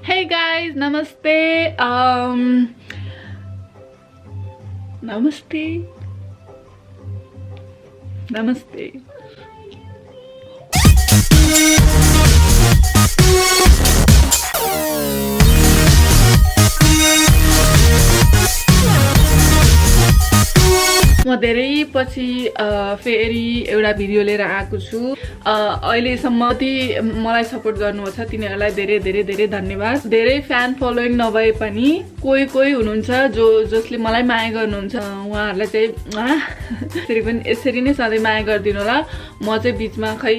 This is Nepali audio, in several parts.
Hey guys, namaste. Namaste. Namaste. म धेरै पछि फेरि एउटा भिडियो लिएर आएको छु। अहिलेसम्म मलाई सपोर्ट गर्नुहुन्छ तिनीहरूलाई धेरै धेरै धेरै धन्यवाद। धेरै फ्यान फलोइङ नभए पनि कोही कोही हुनुहुन्छ जसले मलाई माया गर्नुहुन्छ, उहाँहरूलाई चाहिँ यसरी नै सधैँ माया गरिदिनु होला। म चाहिँ बिचमा खै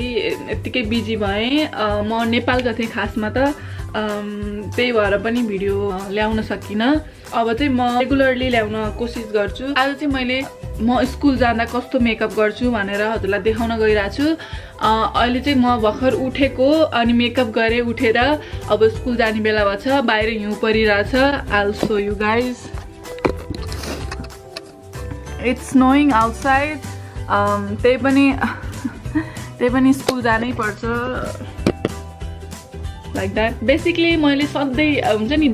यत्तिकै बिजी भएँ। म नेपाल गएँ खासमा त, त्यही भएर पनि भिडियो ल्याउन सकिनँ। अब चाहिँ म रेगुलरली ल्याउन कोसिस गर्छु। आज चाहिँ म स्कुल जाँदा कस्तो मेकअप गर्छु भनेर हजुरलाई देखाउन गइरहेको छु। अहिले चाहिँ म भर्खर उठेको अनि मेकअप गरेँ उठेर। अब स्कुल जाने बेला भएछ, बाहिर हिउँ परिरहेछ। I'll show you guys. It's snowing outside. त्यही पनि स्कुल जानै पर्छ। Like that. बेसिकली मैले सधैँ हुन्छ नि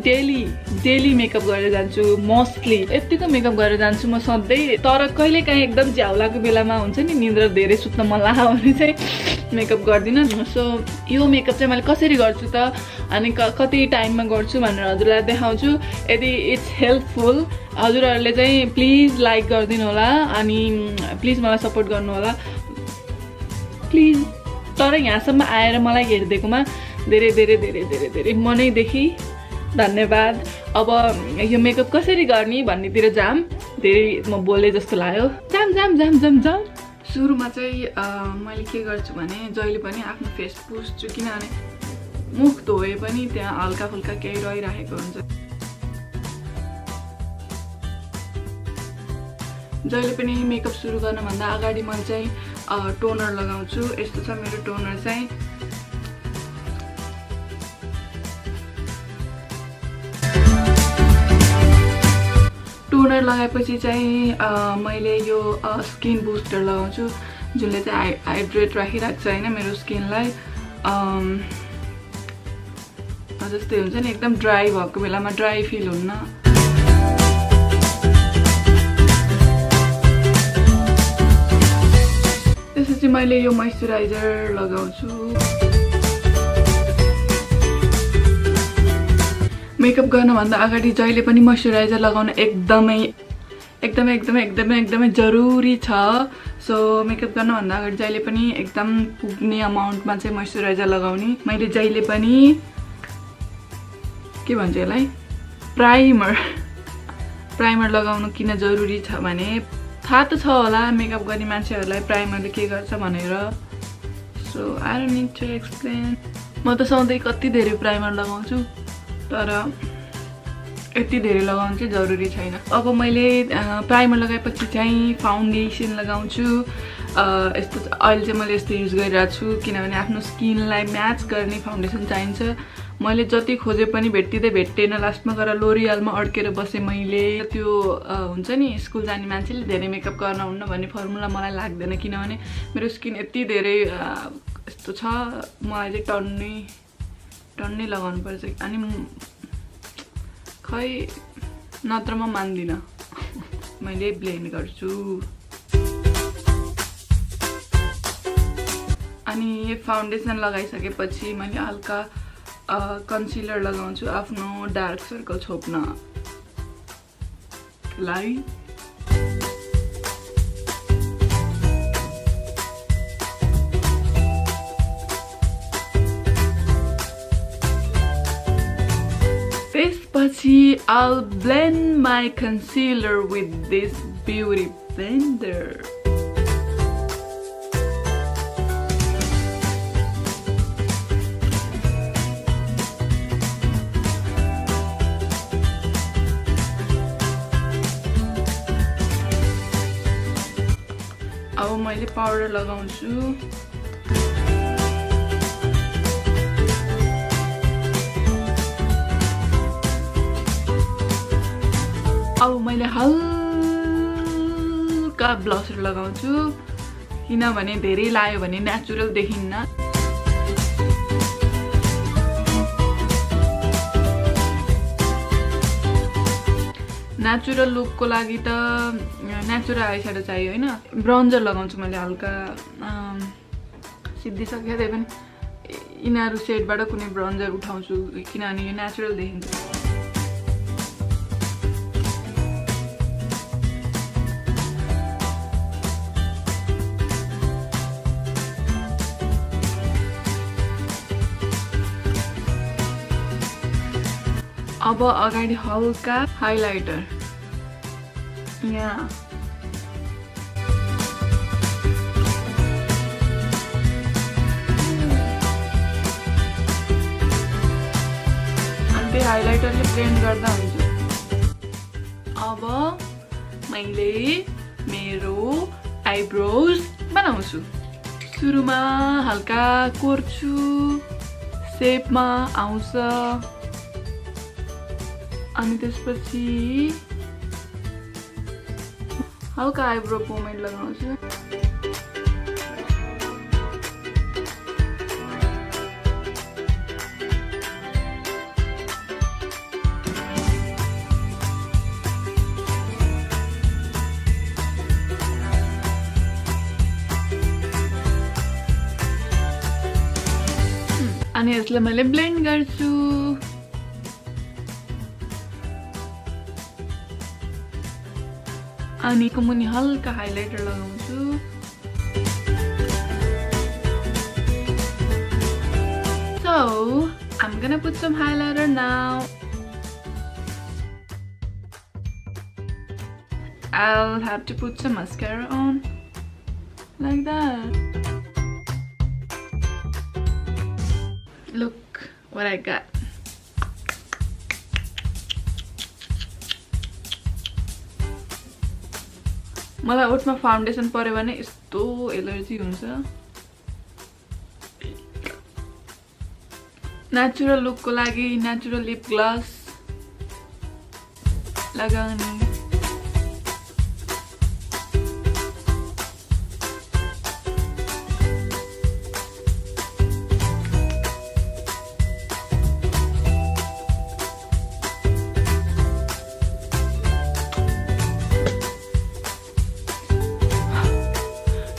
डेली मेकअप गरेर जान्छु। मोस्टली यतिको मेकअप गरेर जान्छु म सधैँ। तर कहिले काहीँ एकदम झ्याउलाको बेलामा हुन्छ नि, निन्द्रा धेरै सुत्न मन लाग्यो भने चाहिँ मेकअप गर्दिनँ। सो यो मेकअप चाहिँ मैले कसरी गर्छु त अनि कति टाइममा गर्छु भनेर हजुरलाई देखाउँछु। यदि इट्स हेल्पफुल हजुरहरूले चाहिँ प्लिज लाइक गरिदिनु होला अनि प्लिज मलाई सपोर्ट गर्नु होला प्लिज। तर यहाँसम्म आएर मलाई हेरिदिएकोमा धेरै धेरै धेरै धेरै धेरै मनैदेखि धन्यवाद। अब यो मेकअप कसरी गर्ने भन्नेतिर जाम। धेरै म बोले जस्तो लाग्यो। जाम। सुरुमा चाहिँ मैले के गर्छु भने जहिले पनि आफ्नो फेस पुस्छु, किनभने मुख धोए पनि त्यहाँ हल्का फुल्का केही रहिरहेको हुन्छ। जहिले पनि मेकअप सुरु गर्नभन्दा अगाडि मैले चाहिँ टोनर लगाउँछु। यस्तो छ मेरो टोनर चाहिँ। टोनर लगाएपछि चाहिँ मैले यो स्किन बुस्टर लगाउँछु, जसले चाहिँ हाइड्रेट राखिरहेको छ होइन मेरो स्किनलाई। जस्तै हुन्छ नि एकदम ड्राई भएको बेलामा ड्राई फिल हुन्न। त्यसपछि मैले यो मोइस्चराइजर लगाउँछु। मेकअप गर्नभन्दा अगाडि जहिले पनि मोइस्चराइजर लगाउन एकदमै जरुरी छ। सो मेकअप गर्नभन्दा अगाडि जहिले पनि एकदम पुग्ने अमाउन्टमा चाहिँ मोइस्चराइजर लगाउने। मैले जहिले पनि के भन्छ यसलाई प्राइमर लगाउनु किन जरुरी छ भने थाहा त छ होला मेकअप गर्ने मान्छेहरूलाई प्राइमरले के गर्छ भनेर। So I don't need to explain. म त सधैँ कति धेरै प्राइमर लगाउँछु, तर यति धेरै लगाउनु चाहिँ जरुरी छैन। अब मैले प्राइमर लगाएपछि चाहिँ फाउन्डेसन लगाउँछु। यस्तो अहिले चाहिँ मैले यस्तो युज गरिरहेको छु किनभने आफ्नो स्किनलाई म्याच गर्ने फाउन्डेसन चाहिन्छ। मैले जति खोजे पनि भेट्टेन। लास्टमा गएर लोरियलमा अड्केर बसेँ मैले। त्यो हुन्छ नि स्कुल जाने मान्छेले धेरै मेकअप गर्न हुन्न भन्ने फर्मुला मलाई लाग्दैन, किनभने मेरो स्किन यति धेरै यस्तो छ। मलाई चाहिँ टन्नै लगाउनु पर्छ अनि खै नत्र म मान्दिनँ। मैले ब्लेन्ड गर्छु। अनि यो फाउन्डेसन लगाइसकेपछि मैले हल्का कन्सिलर लगाउँछु आफ्नो डार्क सर्कल छोप्नलाई। त्यसपछि I'll blend my concealer with this beauty blender. अब मैले पाउडर लगाउँछु। अब मैले हल्का ब्लसर लगाउँछु किनभने धेरै लायो भने नेचुरल देखिन्न। नेचुरल लुकको लागि त नेचुरल आई स्याडो चाहियो हैन ब्रोन्जर लगाउँछु मैले हल्का सिद्धिसक्यो त्यही पनि यिनीहरू सेडबाट कुनै ब्रोन्जर उठाउँछु किनभने यो नेचुरल देखिन्छ अब अगाडि हल्का हाइलाइटर यहाँ अनि हाइलाइटरले ब्लेन्ड गर्दा हुन्छ अब मैले मेरो आइब्रोज बनाउँछु सुरुमा हल्का कोर्छु शेपमा आउँछ अनि त्यसपछि हल्का आइब्रो पोमेड लगाउँछु अनि यसलाई मैले ब्लेन्ड गर्छु अनि मुनि हल्का हाइलाइटर लगाउँछु So I'm gonna put some highlighter now. I'll have to put some mascara on like that. Look what I got. मलाई ओठमा फाउन्डेसन पर्यो भने यस्तो एलर्जी हुन्छ नेचुरल लुकको लागि नेचुरल लिप ग्लस लगाउने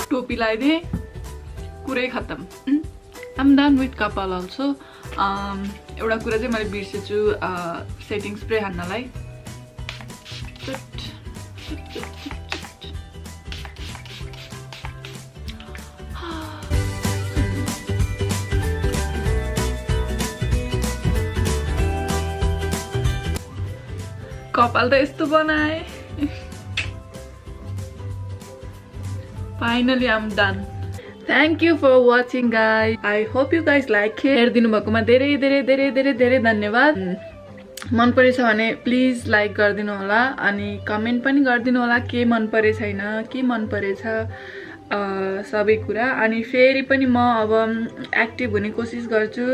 टोपी लगाइदिए कुरै खत्तम I'm done with कपाल also एउटा कुरा चाहिँ मैले बिर्सेछु सेटिङ स्प्रे हान्नलाई कपाल त यस्तो बनाए Finally, I'm done. Thank you for watching, guys. I hope you guys like it. हेर्दिनु भएकोमा धेरै धेरै धेरै धेरै धेरै धन्यवाद. मन परेछ भने प्लिज लाइक गरिदिनु होला अनि कमेन्ट पनि गरिदिनु होला के मन परे छैन के मन परेछ सबै कुरा अनि फेरि पनि म अब एक्टिभ हुने कोसिस गर्छु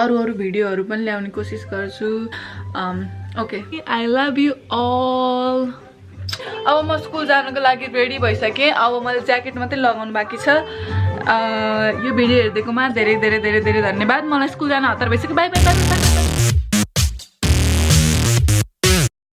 अरु भिडियोहरु पनि ल्याउने कोसिस गर्छु okay I love you all. अब म स्कुल जानको लागि रेडी भइसके अब मैले ज्याकेट मात्रै लगाउनु बाँकी छ यो भिडियो हेर्दिकोमा धेरै धेरै धेरै धेरै धन्यवाद मलाई स्कुल जान हतार भइसक्यो बाइ बाइ बाइ